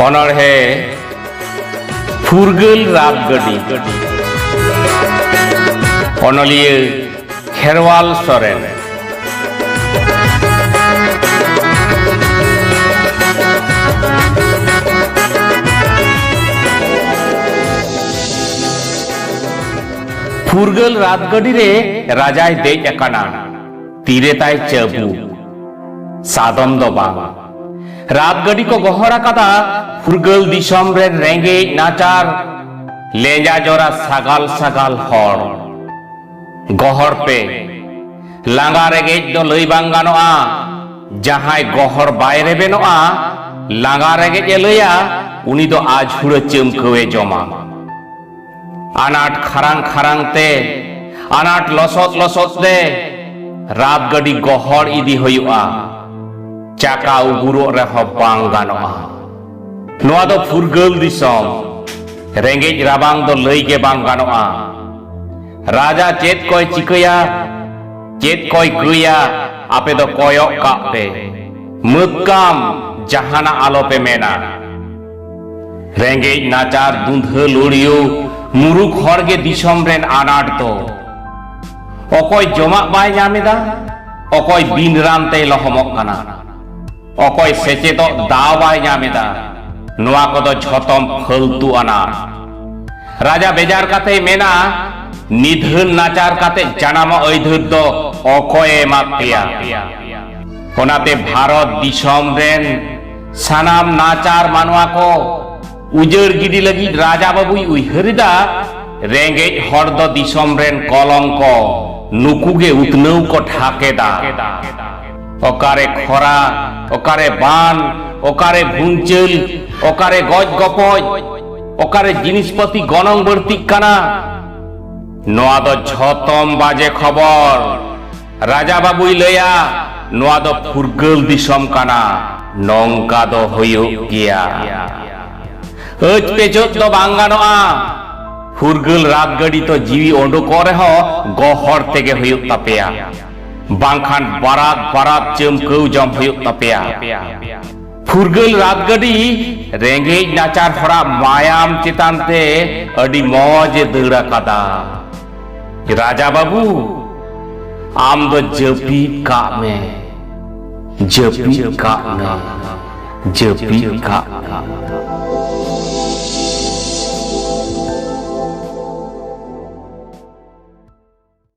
অনড়হে ফুরগল রাতগড়ি অনলিয়ে খেরওয়াল সরেন ফুরগল রাতগড়ি রে রাজায় দেজ একানা तीरे ताय चबू सादम दो बांग रातगड़ी को गहरा कदा फुरगल दिसम रे रेंगे नाचार लेजा जोरा सगाल सगाल हर गहर पे लांगा रेगे दो लई बांगानोआ जहाय गहर बायरे बेनोआ लांगा रेगे लइया उनी दो आज हुड़ चमकवे जमा अनाट खरांग खरांग ते अनाट लसत लसत दे रातगड़ी गहर इदी होयुआ चाका उगुरो रेह बांग गानोआ नोआ दो फुरगल दिसम रेंगेज राबांग दो लई के बांग गानोआ राजा चेत कोय चिकया चेत कोय गया आपे दो कोयक कापे मुक्काम जहाना आलो पे मेना रेंगेज नाचार दुंध लोड़ियो मुरुक हरगे दिसम रेन आनाट तो अकय जमा बाय नामेदा अकय दिन रानते लहमक काना अकय सेचेतो दाव बाय नामेदा नोआ कोदो झतम फालतू आना राजा बेजार काते मेना निधन नाचार काते जानामा ऐधर दो अकय एमापेया ओनाते भारत दिसम रेन सानाम नाचार मानवा को उजर गिडी लगी राजा बाबुई उइहरिदा रेंगेज हर दो दिसम रेन कलंक नुकुगे उतनौ को ठाकेदा ओकारे खरा ओकारे बान ओकारे भुंचल ओकारे गज गपज ओकारे जिनिसपति गनंग बर्ती काना नोआ दो झतम बाजे खबर राजा बाबुई लया नोआ दो फुरगल दिसम काना नंका दो होयो गिया अज पेचोत दो बांगानोआ फुरगल रातगड़ी तो जीवी ओंडोक हो गहर तेगे हुयुक तापेया बांखान बारात बारात चमकौ जम हुयुक तापेया फुरगल रातगड़ी रेंगेज नाचार हरा मायाम चितानते अडी मौज दड़ा कादा राजा बाबू आम दो जपी का में जपी का